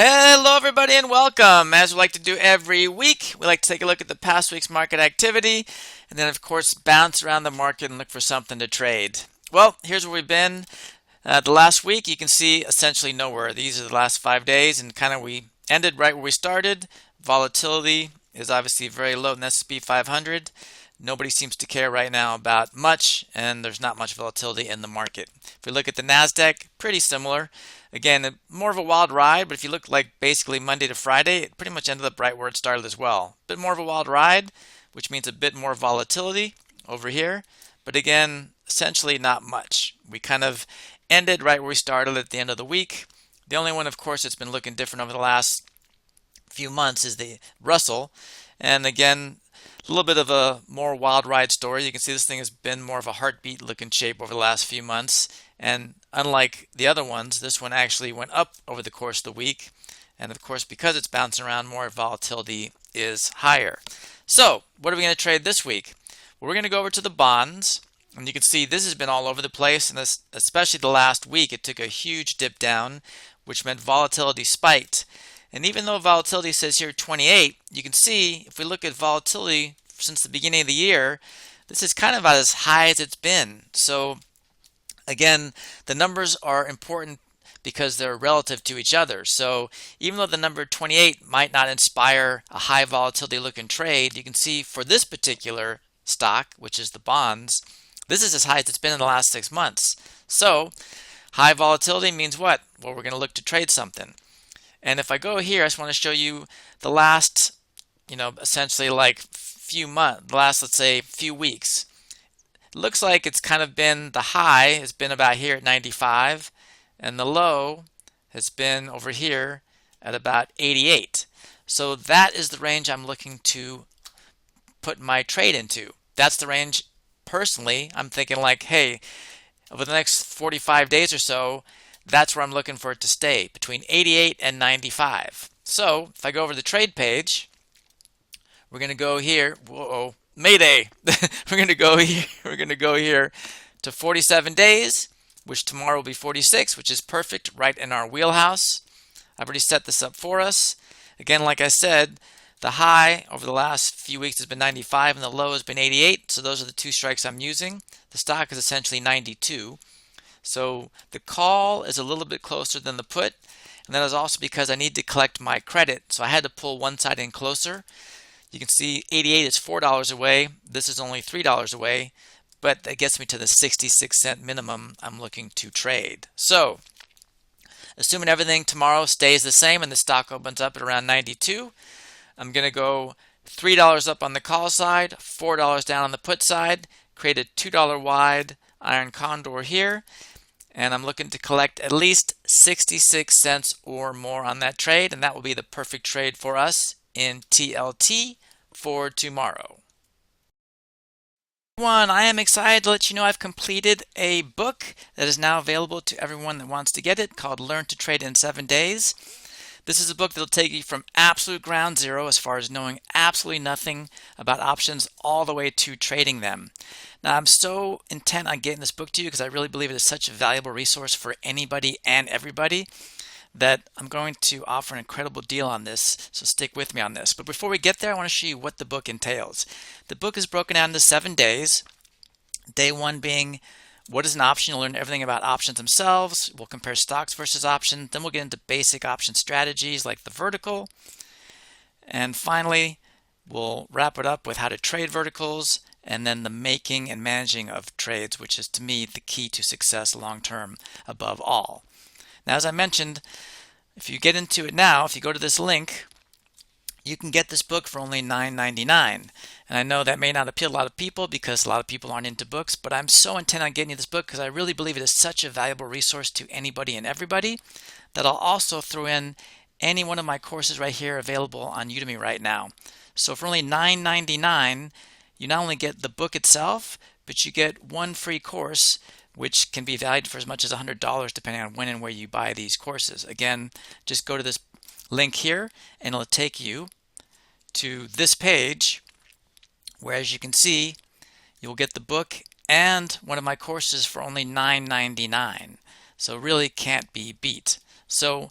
Hello, everybody, and welcome. As we like to do every week, we like to take a look at the past week's market activity and then, of course, bounce around the market and look for something to trade. Well, here's where we've been. The last week, you can see essentially nowhere. These are the last 5 days, and kind of we ended right where we started. Volatility is obviously very low in the S&P 500. Nobody seems to care right now about much, and there's not much volatility in the market. If we look at the NASDAQ, pretty similar. Again, more of a wild ride, but if you look like basically Monday to Friday, it pretty much ended up right where it started as well. A bit more of a wild ride, which means a bit more volatility over here. But again, essentially not much. We kind of ended right where we started at the end of the week. The only one, of course, that's been looking different over the last few months is the Russell. And again, a little bit of a more wild ride story. You can see this thing has been more of a heartbeat looking shape over the last few months. And unlike the other ones, this one actually went up over the course of the week. And of course, because it's bouncing around more, volatility is higher. So what are we going to trade this week? Well, we're going to go over to the bonds. And you can see this has been all over the place. And this, especially the last week, it took a huge dip down, which meant volatility spiked. And even though volatility says here 28, you can see if we look at volatility since the beginning of the year, this is kind of about as high as it's been. So again, the numbers are important because they're relative to each other. So even though the number 28 might not inspire a high volatility looking trade, you can see for this particular stock, which is the bonds, this is as high as it's been in the last 6 months. So high volatility means what? Well, we're going to look to trade something. And if I go here, I just want to show you the last, essentially like few months, the last, let's say, few weeks. It looks like it's kind of been, the high has been about here at 95, and the low has been over here at about 88. So that is the range I'm looking to put my trade into. That's the range, personally, I'm thinking like, hey, over the next 45 days or so, that's where I'm looking for it to stay, between 88 and 95. So if I go over the trade page, we're going to go here. Whoa, Mayday! We're going to go here. We're going to go here to 47 days, which tomorrow will be 46, which is perfect, right in our wheelhouse. I've already set this up for us. Again, like I said, the high over the last few weeks has been 95 and the low has been 88. So those are the two strikes I'm using. The stock is essentially 92. So the call is a little bit closer than the put, and that is also because I need to collect my credit. So I had to pull one side in closer. You can see 88 is $4 away. This is only $3 away, but that gets me to the 66-cent minimum I'm looking to trade. So assuming everything tomorrow stays the same and the stock opens up at around 92, I'm going to go $3 up on the call side, $4 down on the put side, create a $2 wide Iron Condor here, and I'm looking to collect at least 66 cents or more on that trade, and that will be the perfect trade for us in TLT for tomorrow. I am excited to let you know I've completed a book that is now available to everyone that wants to get it, called Learn to Trade in 7 Days. This is a book that will take you from absolute ground zero, as far as knowing absolutely nothing about options, all the way to trading them. Now, I'm so intent on getting this book to you because I really believe it is such a valuable resource for anybody and everybody that I'm going to offer an incredible deal on this, so stick with me on this. But before we get there, I want to show you what the book entails. The book is broken down into 7 days. Day 1 being what is an option. You'll learn everything about options themselves. We'll compare stocks versus options. Then we'll get into basic option strategies like the vertical. And finally, we'll wrap it up with how to trade verticals, and then the making and managing of trades, which is to me the key to success long term above all. Now, as I mentioned, if you get into it now, if you go to this link, you can get this book for only $9.99. And I know that may not appeal to a lot of people because a lot of people aren't into books, but I'm so intent on getting you this book because I really believe it is such a valuable resource to anybody and everybody that I'll also throw in any one of my courses right here available on Udemy right now. So for only $9.99, you not only get the book itself, but you get one free course, which can be valued for as much as $100 depending on when and where you buy these courses. Again, just go to this link here and it'll take you to this page where, as you can see, you'll get the book and one of my courses for only $9.99. So really can't be beat. So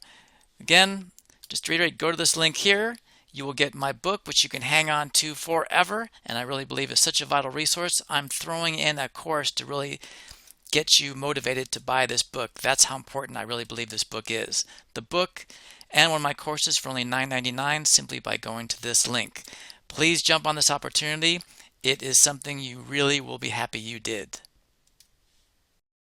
again, Just to reiterate, go to this link here. You will get my book, which you can hang on to forever, and I really believe is such a vital resource. I'm throwing in a course to really get you motivated to buy this book. That's how important I really believe this book is. The book and one of my courses for only $9.99 simply by going to this link. Please jump on this opportunity. It is something you really will be happy you did.